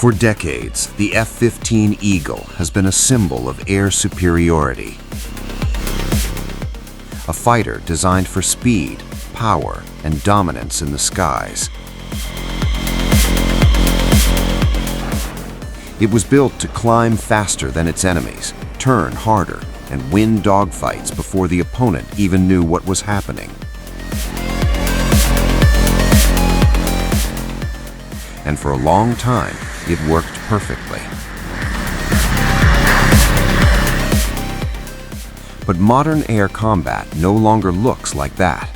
For decades, the F-15 Eagle has been a symbol of air superiority. A fighter designed for speed, power, and dominance in the skies. It was built to climb faster than its enemies, turn harder, and win dogfights before the opponent even knew what was happening. And for a long time, it worked perfectly. But modern air combat no longer looks like that.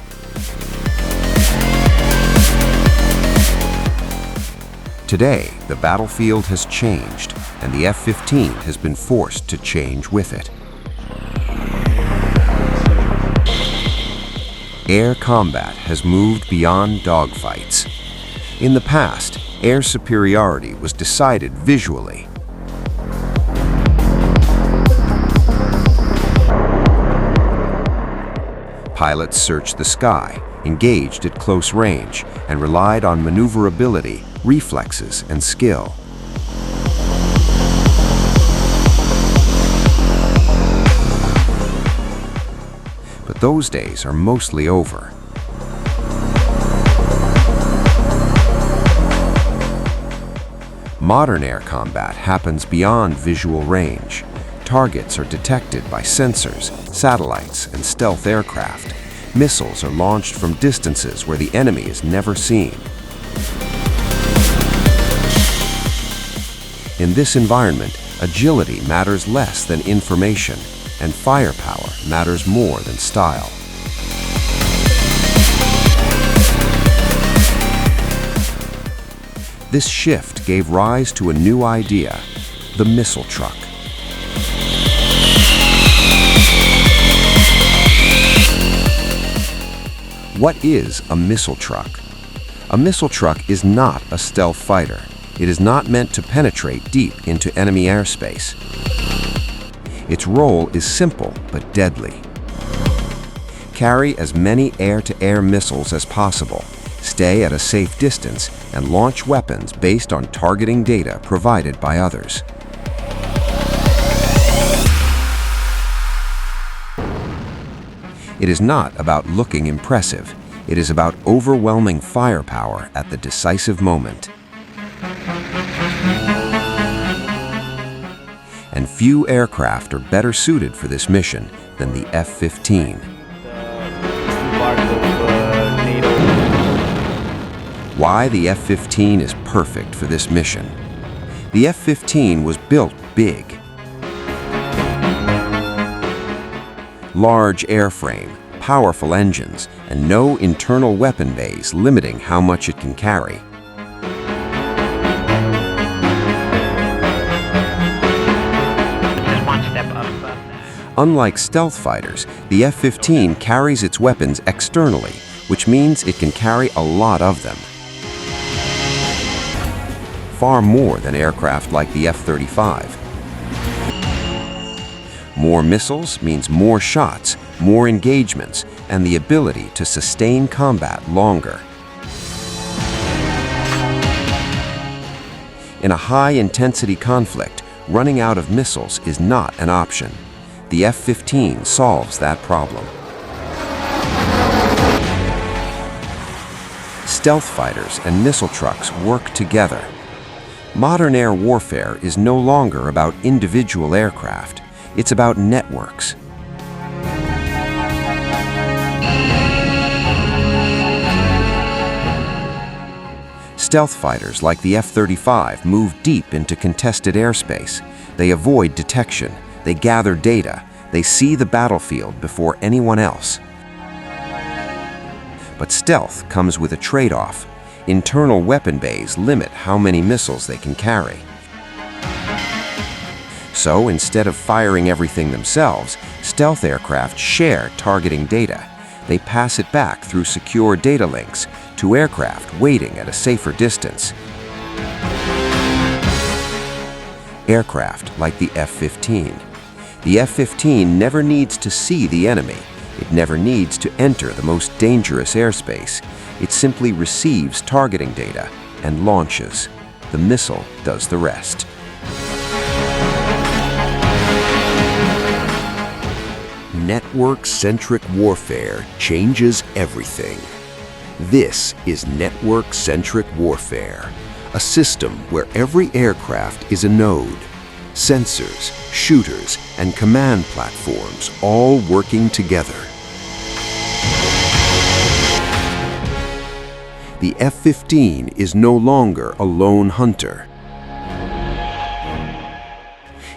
Today, the battlefield has changed, and the F-15 has been forced to change with it. Air combat has moved beyond dogfights. In the past, air superiority was decided visually. Pilots searched the sky, engaged at close range, and relied on maneuverability, reflexes, and skill. But those days are mostly over. Modern air combat happens beyond visual range. Targets are detected by sensors, satellites, and stealth aircraft. Missiles are launched from distances where the enemy is never seen. In this environment, agility matters less than information, and firepower matters more than style. This shift gave rise to a new idea, the missile truck. What is a missile truck? A missile truck is not a stealth fighter. It is not meant to penetrate deep into enemy airspace. Its role is simple but deadly. Carry as many air-to-air missiles as possible, stay at a safe distance, and launch weapons based on targeting data provided by others. It is not about looking impressive. It is about overwhelming firepower at the decisive moment. And few aircraft are better suited for this mission than the F-15. Why the F-15 is perfect for this mission. The F-15 was built big. Large airframe, powerful engines, and no internal weapon bays limiting how much it can carry. Unlike stealth fighters, the F-15 carries its weapons externally, which means it can carry a lot of them. Far more than aircraft like the F-35. More missiles means more shots, more engagements, and the ability to sustain combat longer. In a high-intensity conflict, running out of missiles is not an option. The F-15 solves that problem. Stealth fighters and missile trucks work together. Modern air warfare is no longer about individual aircraft. It's about networks. Stealth fighters like the F-35 move deep into contested airspace. They avoid detection. They gather data. They see the battlefield before anyone else. But stealth comes with a trade-off. Internal weapon bays limit how many missiles they can carry. So instead of firing everything themselves, stealth aircraft share targeting data. They pass it back through secure data links to aircraft waiting at a safer distance. Aircraft like the F-15. The F-15 never needs to see the enemy. It never needs to enter the most dangerous airspace. It simply receives targeting data and launches. The missile does the rest. Network-centric warfare changes everything. This is network-centric warfare, a system where every aircraft is a node. Sensors, shooters, and command platforms all working together. The F-15 is no longer a lone hunter.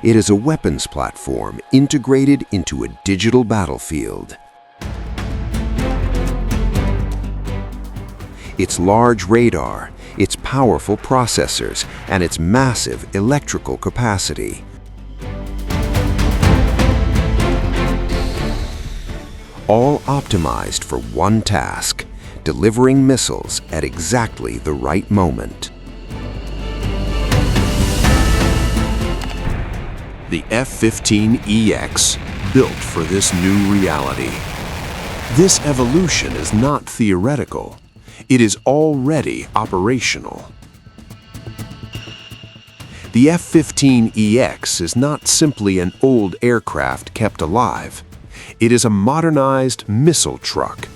It is a weapons platform integrated into a digital battlefield. Its large radar, its powerful processors, and its massive electrical capacity. All optimized for one task, delivering missiles at exactly the right moment. The F-15EX, built for this new reality. This evolution is not theoretical. It is already operational. The F-15EX is not simply an old aircraft kept alive. It is a modernized missile truck.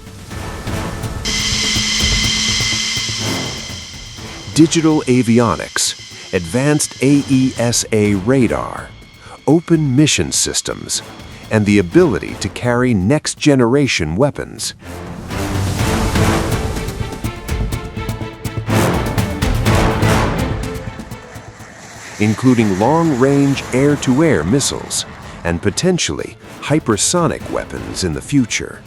Digital avionics, advanced AESA radar, open mission systems, and the ability to carry next-generation weapons. Including long-range air-to-air missiles and potentially hypersonic weapons in the future.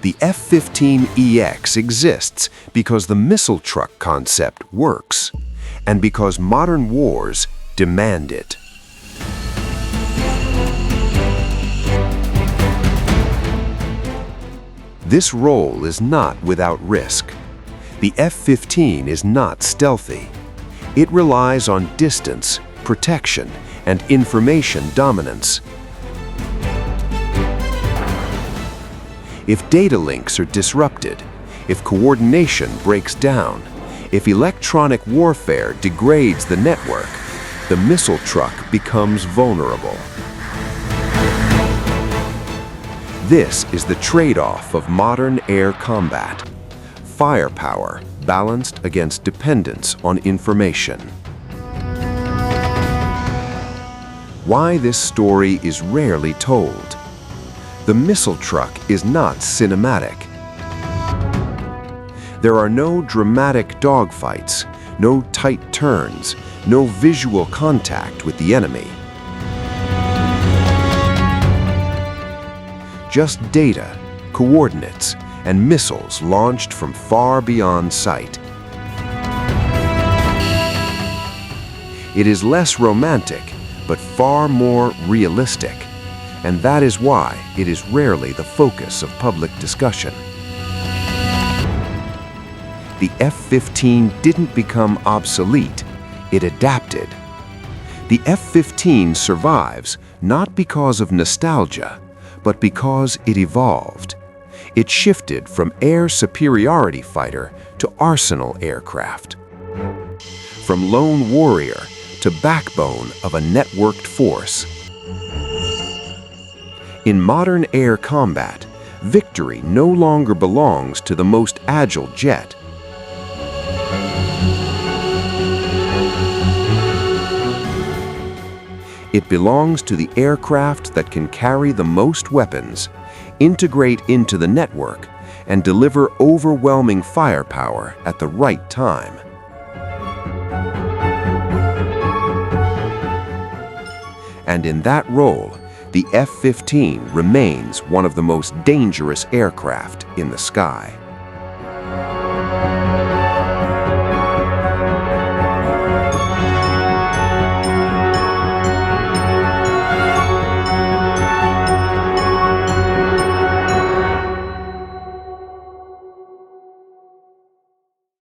The F-15EX exists because the missile truck concept works, and because modern wars demand it. This role is not without risk. The F-15 is not stealthy. It relies on distance, protection, and information dominance. If data links are disrupted, if coordination breaks down, if electronic warfare degrades the network, the missile truck becomes vulnerable. This is the trade-off of modern air combat. Firepower balanced against dependence on information. Why this story is rarely told. The missile truck is not cinematic. There are no dramatic dogfights, no tight turns, no visual contact with the enemy. Just data, coordinates, and missiles launched from far beyond sight. It is less romantic, but far more realistic, and that is why it is rarely the focus of public discussion. The F-15 didn't become obsolete, it adapted. The F-15 survives not because of nostalgia, but because it evolved. It shifted from air superiority fighter to arsenal aircraft. From lone warrior to backbone of a networked force. In modern air combat, victory no longer belongs to the most agile jet. It belongs to the aircraft that can carry the most weapons, integrate into the network, and deliver overwhelming firepower at the right time. And in that role, the F-15 remains one of the most dangerous aircraft in the sky.